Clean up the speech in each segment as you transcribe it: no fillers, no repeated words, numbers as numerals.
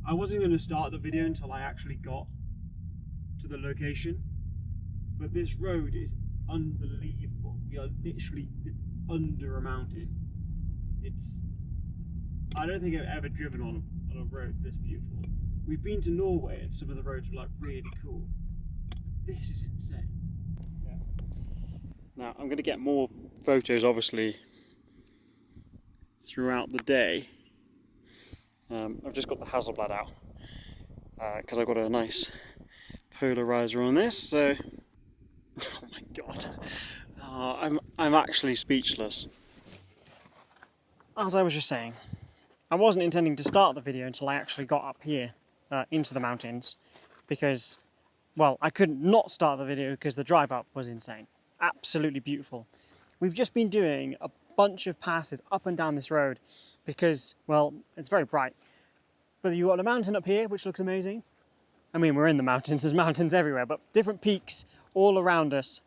I wasn't going to start the video until I actually got to the location, but this road is unbelievable. We are literally under a mountain. I don't think I've ever driven on a road this beautiful. We've been to Norway and some of the roads were like really cool. This is insane. Yeah. Now I'm going to get more photos obviously throughout the day. I've just got the Hasselblad out because I've got a nice polarizer on this, so oh my god, I'm actually speechless. As I was just saying, I wasn't intending to start the video until I actually got up here into the mountains because, well, I couldn't not start the video because the drive up was insane. Absolutely beautiful. We've just been doing a bunch of passes up and down this road because, well, it's very bright. But you've got a mountain up here, which looks amazing. I mean, we're in the mountains, there's mountains everywhere, but different peaks all around us.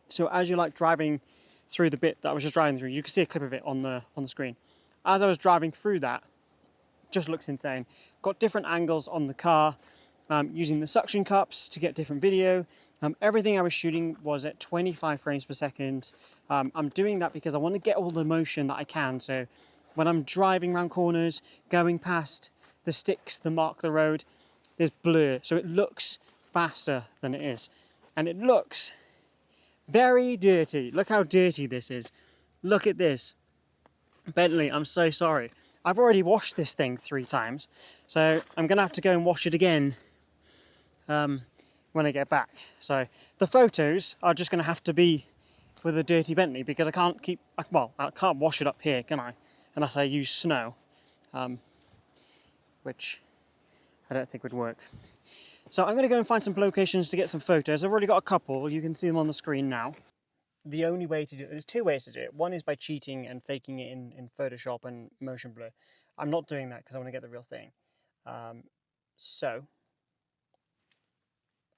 So as you're like driving through the bit that I was just driving through, you can see a clip of it on the screen. As I was driving through that, just looks insane. Got different angles on the car, using the suction cups to get different video. Everything I was shooting was at 25 frames per second. I'm doing that because I want to get all the motion that I can. So when I'm driving around corners, going past the sticks that mark the road, there's blur. So it looks faster than it is. And it looks very dirty. Look how dirty this is. Look at this. Bentley, I'm so sorry. I've already washed this thing 3 times, so I'm going to have to go and wash it again when I get back. So the photos are just going to have to be with a dirty Bentley because I can't I can't wash it up here, can I? Unless I use snow, which I don't think would work. So I'm going to go and find some locations to get some photos. I've already got a couple. You can see them on the screen now. The only way to do it, there's 2 ways to do it. One is by cheating and faking it in Photoshop and motion blur. I'm not doing that because I want to get the real thing. So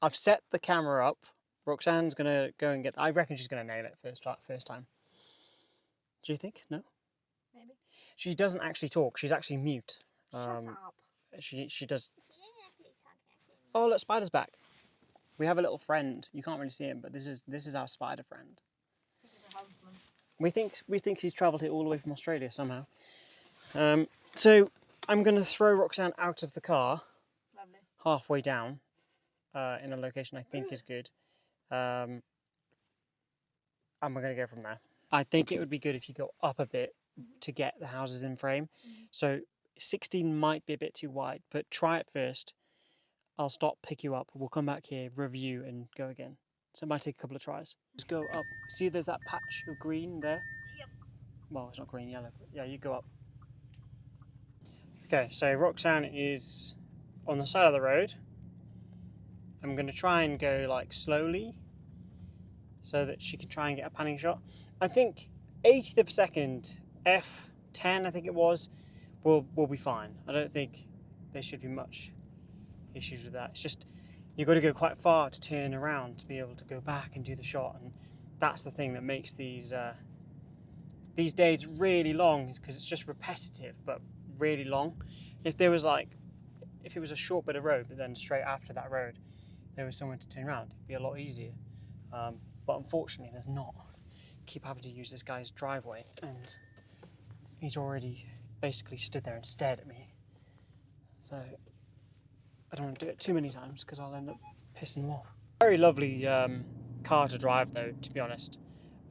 I've set the camera up. Roxanne's going to go and I reckon she's going to nail it first time. Do you think? No? Maybe. She doesn't actually talk. She's actually mute. Shut up. She does. Oh, look, Spider's back. We have a little friend. You can't really see him, but this is our spider friend. We think he's travelled here all the way from Australia somehow. So I'm going to throw Roxanne out of the car. Lovely. Halfway down in a location I think is good. And we're going to go from there. I think it would be good if you go up a bit to get the houses in frame. So 16 might be a bit too wide, but try it first. I'll stop, pick you up, we'll come back here, review and go again. So it might take a couple of tries. Just go up. See there's that patch of green there? Yep. Well, it's not green, yellow. But yeah, you go up. Okay, so Roxanne is on the side of the road. I'm going to try and go like slowly so that she can try and get a panning shot. I think 80th of a second, F10 I think it was, will be fine. I don't think there should be much issues with that. It's just you've got to go quite far to turn around to be able to go back and do the shot, and that's the thing that makes these days really long, is because it's just repetitive but really long. If it was a short bit of road but then straight after that road there was somewhere to turn around, it'd be a lot easier, but unfortunately there's not. Keep having to use this guy's driveway and he's already basically stood there and stared at me, so I don't want to do it too many times because I'll end up pissing them off. Very lovely car to drive though, to be honest.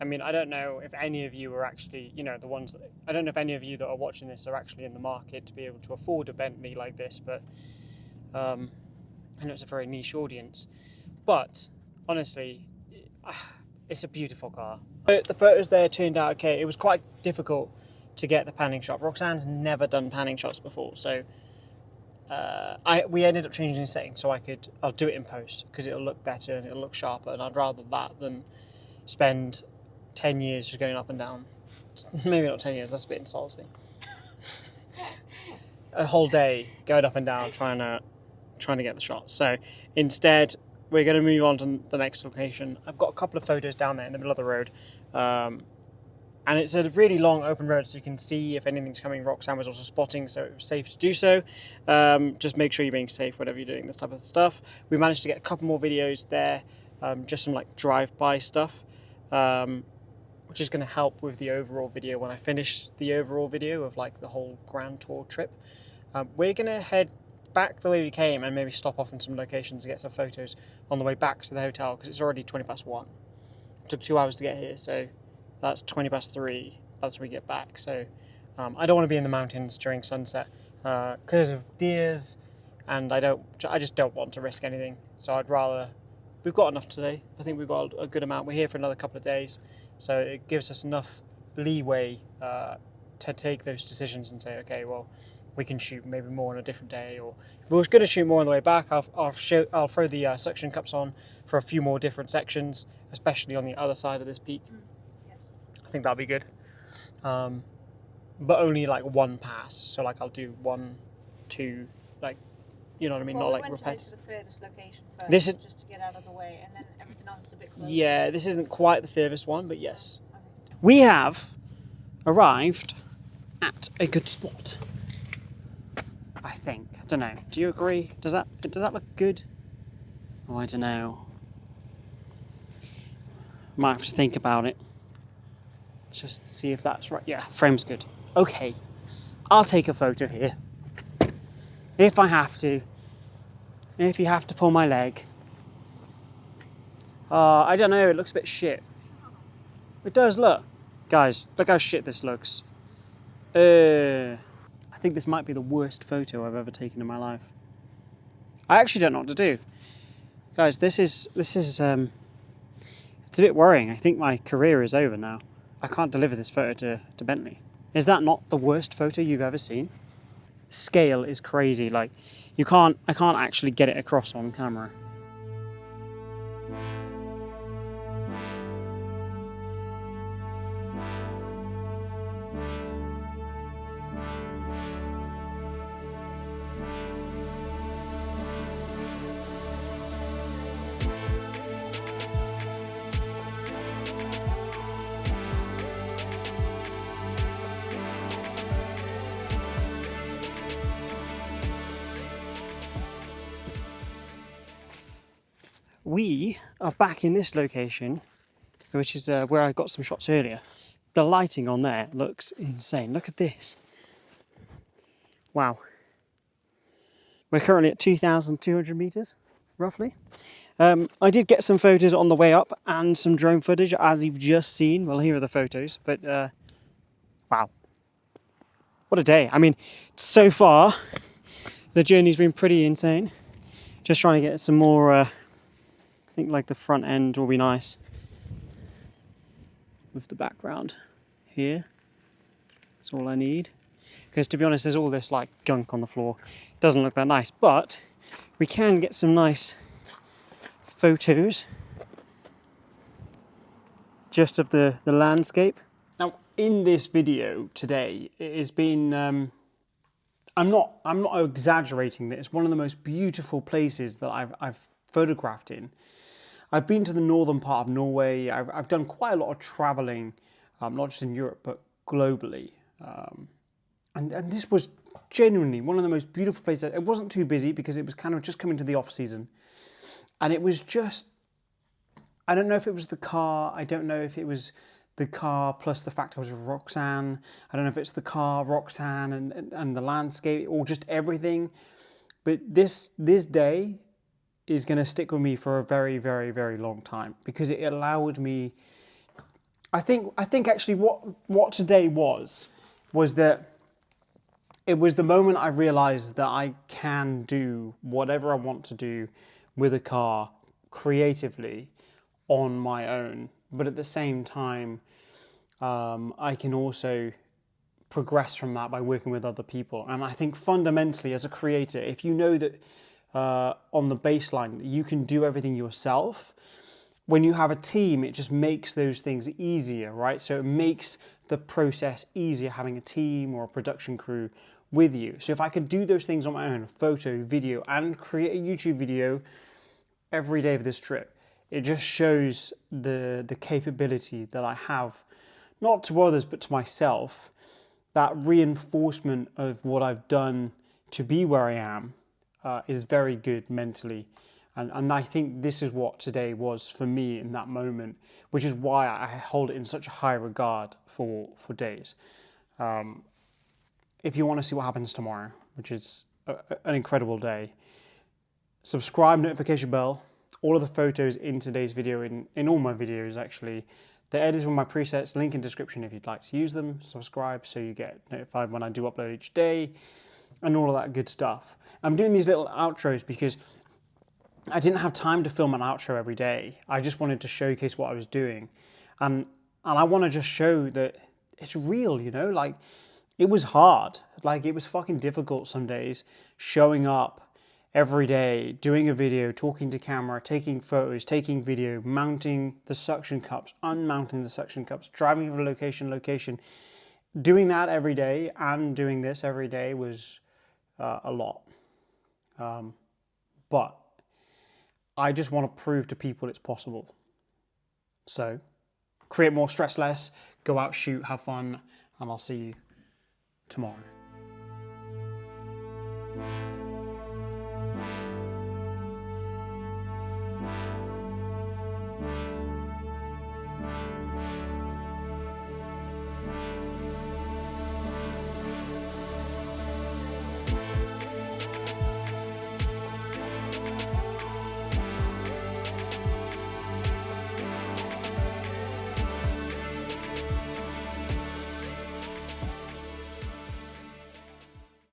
I mean, I don't know if any of you are actually, I don't know if any of you that are watching this are actually in the market to be able to afford a Bentley like this, but I know it's a very niche audience. But honestly, it's a beautiful car. The photos there turned out okay. It was quite difficult to get the panning shot. Roxanne's never done panning shots before, so we ended up changing the setting so I'll do it in post because it'll look better and it'll look sharper, and I'd rather that than spend 10 years just going up and down. Maybe not 10 years, that's a bit insulting. A whole day going up and down trying to get the shot. So instead we're going to move on to the next location. I've got a couple of photos down there in the middle of the road. And it's a really long open road, so you can see if anything's coming. Roxanne was also spotting, so it was safe to do so. Just make sure you're being safe whenever you're doing this type of stuff. We managed to get a couple more videos there, just some like drive-by stuff, which is going to help with the overall video when I finish the overall video of like the whole grand tour trip. We're going to head back the way we came and maybe stop off in some locations to get some photos on the way back to the hotel, because it's already 1:20. It took 2 hours to get here, so that's 3:20 by the time we get back. So I don't want to be in the mountains during sunset because of deers, and I just don't want to risk anything. So I'd rather, we've got enough today. I think we've got a good amount. We're here for another couple of days, so it gives us enough leeway to take those decisions and say, okay, well, we can shoot maybe more on a different day, or if we're going to shoot more on the way back, I'll throw the suction cups on for a few more different sections, especially on the other side of this peak. Yes. I think that'll be good, but only like one pass. So like I'll do 1, 2, like, you know what I mean, Well, not we like went repetitive. to the furthest location first, This is, just to get out of the way, and then everything else is a bit closer. yeah, this isn't quite the furthest one, but yes. Okay. We have arrived at a good spot, I think. I don't know. Do you agree? Does that look good? Oh, I don't know. Might have to think about it. Just see if that's right. Yeah, frame's good. Okay, I'll take a photo here. If I have to. If you have to pull my leg. I don't know, it looks a bit shit. It does look. Guys, look how shit this looks. I think this might be the worst photo I've ever taken in my life. I actually don't know what to do. Guys, this is it's a bit worrying. I think my career is over now. I can't deliver this photo to Bentley. Is that not the worst photo you've ever seen? Scale is crazy. Like, I can't actually get it across on camera. We are back in this location, which is where I got some shots earlier. The lighting on there looks insane. Look at this. Wow. We're currently at 2,200 meters, roughly. I did get some photos on the way up and some drone footage, as you've just seen. Well, here are the photos, but wow. What a day. I mean, so far, the journey's been pretty insane. Just trying to get some more, I think like the front end will be nice with the background here. That's all I need. Because to be honest, there's all this like gunk on the floor. It doesn't look that nice, but we can get some nice photos just of the landscape. Now, in this video today, it has been, I'm not exaggerating that it's one of the most beautiful places that I've photographed in. I've been to the northern part of Norway. I've done quite a lot of traveling, not just in Europe, but globally. And this was genuinely one of the most beautiful places. It wasn't too busy because it was kind of just coming to the off season. And it was just, I don't know if it was the car. I don't know if it was the car plus the fact I was with Roxanne. I don't know if it's the car, Roxanne, and the landscape, or just everything. But this day is going to stick with me for a very, very, very long time, because it allowed me, I think actually what today was that it was the moment I realized that I can do whatever I want to do with a car creatively on my own, but at the same time, I can also progress from that by working with other people. And I think fundamentally, as a creator, if you know that on the baseline you can do everything yourself, when you have a team, it just makes those things easier, right? So it makes the process easier having a team or a production crew with you. So if I could do those things on my own, photo, video, and create a YouTube video every day of this trip, it just shows the capability that I have not to others, but to myself, that reinforcement of what I've done to be where I am is very good mentally. And I think this is what today was for me in that moment, which is why I hold it in such a high regard for days. If you want to see what happens tomorrow, which is an incredible day, subscribe, notification bell. All of the photos in today's video, in all my videos actually, they're edited with my presets, link in description if you'd like to use them. Subscribe so you get notified when I do upload each day and all of that good stuff. I'm doing these little outros because I didn't have time to film an outro every day. I just wanted to showcase what I was doing. And I want to just show that it's real, you know, like it was hard. Like it was fucking difficult some days showing up every day, doing a video, talking to camera, taking photos, taking video, mounting the suction cups, unmounting the suction cups, driving from location. Doing that every day and doing this every day was a lot. But I just want to prove to people it's possible. So, create more, stress less, go out, shoot, have fun, and I'll see you tomorrow.